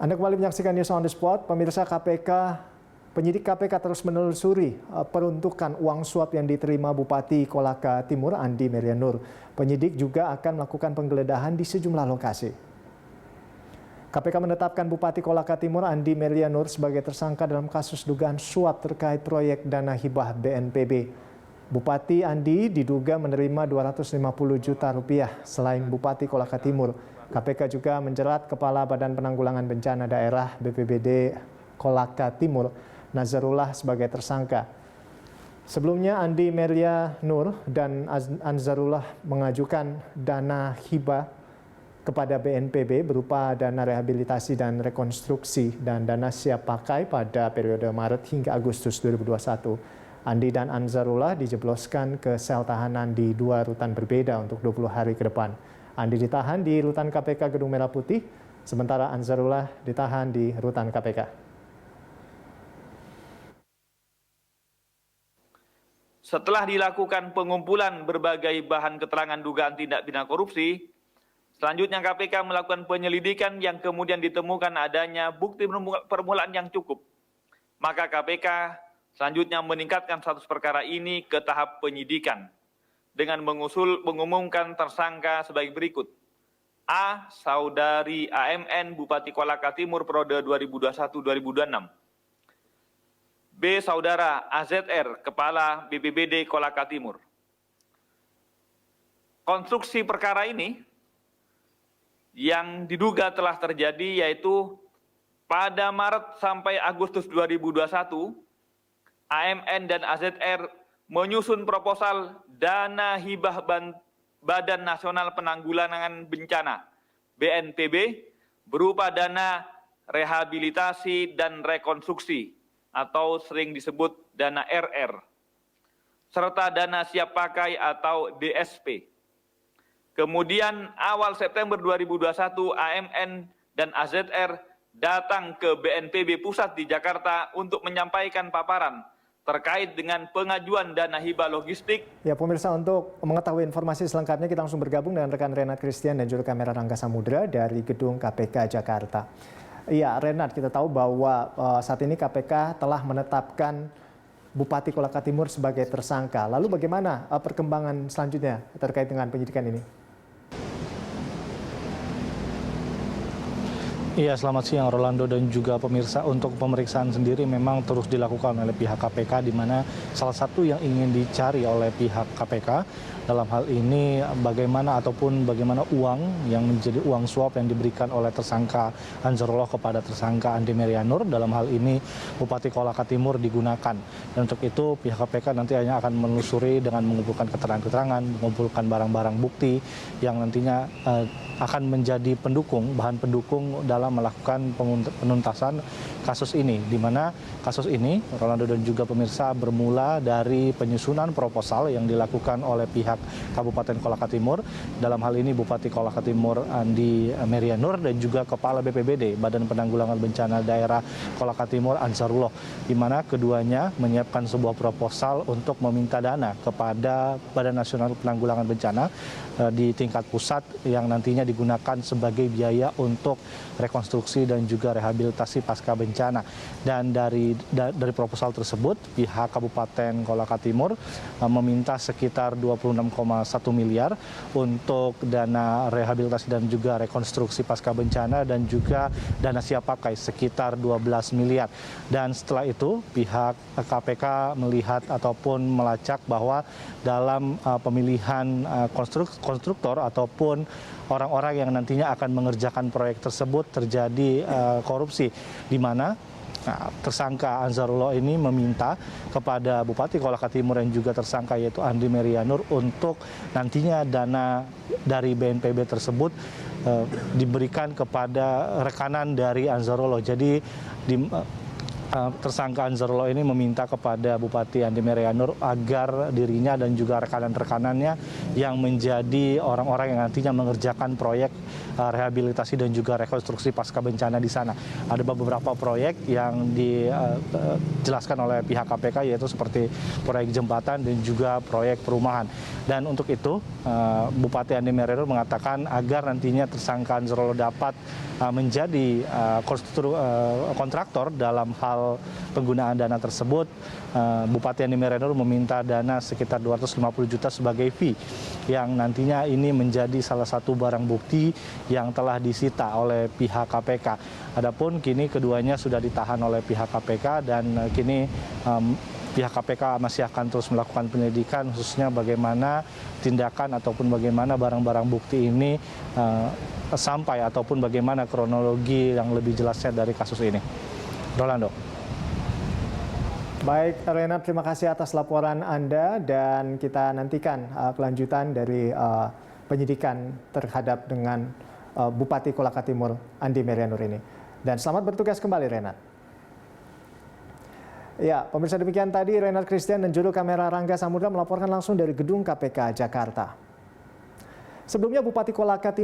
Anda kembali menyaksikan News on the Spot. Pemirsa penyidik KPK terus menelusuri peruntukan uang suap yang diterima Bupati Kolaka Timur Andi Merianur. Penyidik juga akan melakukan penggeledahan di sejumlah lokasi. KPK menetapkan Bupati Kolaka Timur Andi Merianur sebagai tersangka dalam kasus dugaan suap terkait proyek dana hibah BNPB. Bupati Andi diduga menerima 250 juta rupiah. Selain Bupati Kolaka Timur, KPK juga menjerat Kepala Badan Penanggulangan Bencana Daerah BPBD Kolaka Timur, Nazarullah sebagai tersangka. Sebelumnya Andi Merianur dan Nazarullah mengajukan dana hibah kepada BNPB berupa dana rehabilitasi dan rekonstruksi dan dana siap pakai pada periode Maret hingga Agustus 2021. Andi dan Nazarullah dijebloskan ke sel tahanan di 2 rutan berbeda untuk 20 hari ke depan. Andi ditahan di rutan KPK Gedung Merah Putih, sementara Nazarullah ditahan di rutan KPK. Setelah dilakukan pengumpulan berbagai bahan keterangan dugaan tindak pidana korupsi, selanjutnya KPK melakukan penyelidikan yang kemudian ditemukan adanya bukti permulaan yang cukup. Maka KPK selanjutnya meningkatkan status perkara ini ke tahap penyidikan dengan mengumumkan tersangka sebagai berikut. A. Saudari AMN Bupati Kolaka Timur periode 2021-2026. B. Saudara AZR Kepala BPBD Kolaka Timur. Konstruksi perkara ini yang diduga telah terjadi yaitu pada Maret sampai Agustus 2021, AMN dan AZR menyusun proposal dana hibah Badan Nasional Penanggulangan Bencana BNPB berupa dana rehabilitasi dan rekonstruksi atau sering disebut dana RR, serta dana siap pakai atau DSP. Kemudian awal September 2021 AMN dan AZR datang ke BNPB Pusat di Jakarta untuk menyampaikan paparan terkait dengan pengajuan dana hibah logistik. Ya pemirsa, untuk mengetahui informasi selengkapnya kita langsung bergabung dengan rekan Renat Christian dan juru kamera Rangga Samudra dari Gedung KPK Jakarta. Iya Renat, kita tahu bahwa saat ini KPK telah menetapkan Bupati Kolaka Timur sebagai tersangka. Lalu bagaimana perkembangan selanjutnya terkait dengan penyidikan ini? Iya, selamat siang Rolando dan juga pemirsa. Untuk pemeriksaan sendiri memang terus dilakukan oleh pihak KPK, di mana salah satu yang ingin dicari oleh pihak KPK dalam hal ini bagaimana uang yang menjadi uang suap yang diberikan oleh tersangka Nazarullah kepada tersangka Andi Merianur, dalam hal ini Bupati Kolaka Timur, digunakan. Dan untuk itu pihak KPK nanti hanya akan menelusuri dengan mengumpulkan keterangan-keterangan, mengumpulkan barang-barang bukti yang nantinya akan menjadi bahan pendukung dalam melakukan penuntasan kasus ini, di mana kasus ini, Rolando dan juga pemirsa, bermula dari penyusunan proposal yang dilakukan oleh pihak Kabupaten Kolaka Timur, dalam hal ini Bupati Kolaka Timur Andi Merianur dan juga Kepala BPBD Badan Penanggulangan Bencana Daerah Kolaka Timur Nazarullah, di mana keduanya menyiapkan sebuah proposal untuk meminta dana kepada Badan Nasional Penanggulangan Bencana di tingkat pusat yang nantinya digunakan sebagai biaya untuk rekonstruksi dan juga rehabilitasi pasca bencana. Dan dari proposal tersebut pihak Kabupaten Kolaka Timur meminta sekitar 26,1 miliar untuk dana rehabilitasi dan juga rekonstruksi pasca bencana dan juga dana siap pakai sekitar 12 miliar. Dan setelah itu pihak KPK melihat ataupun melacak bahwa dalam pemilihan konstruktor ataupun orang-orang yang nantinya akan mengerjakan proyek tersebut terjadi korupsi, di mana tersangka Nazarullah ini meminta kepada Bupati Kolaka Timur dan juga tersangka yaitu Andi Merianur untuk nantinya dana dari BNPB tersebut diberikan kepada rekanan dari Nazarullah. Jadi tersangka Nazarullah ini meminta kepada Bupati Andi Merianur agar dirinya dan juga rekan-rekanannya yang menjadi orang-orang yang nantinya mengerjakan proyek rehabilitasi dan juga rekonstruksi pasca bencana di sana. Ada beberapa proyek yang dijelaskan oleh pihak KPK, yaitu seperti proyek jembatan dan juga proyek perumahan. Dan untuk itu Bupati Andi Merenur mengatakan agar nantinya tersangka Ansarullah dapat menjadi kontraktor dalam hal penggunaan dana tersebut, Bupati Andi Merenur meminta dana sekitar 250 juta sebagai fee, yang nantinya ini menjadi salah satu barang bukti yang telah disita oleh pihak KPK. Adapun kini keduanya sudah ditahan oleh pihak KPK dan kini pihak KPK masih akan terus melakukan penyelidikan, khususnya bagaimana tindakan ataupun bagaimana barang-barang bukti ini sampai ataupun bagaimana kronologi yang lebih jelasnya dari kasus ini. Rolando. Baik, Renat, terima kasih atas laporan Anda dan kita nantikan kelanjutan dari penyidikan terhadap dengan Bupati Kolaka Timur Andi Merenur ini. Dan selamat bertugas kembali, Renat. Ya, pemirsa, demikian tadi Renat Christian dan juru kamera Rangga Samudra melaporkan langsung dari gedung KPK Jakarta. Sebelumnya Bupati Kolaka Timur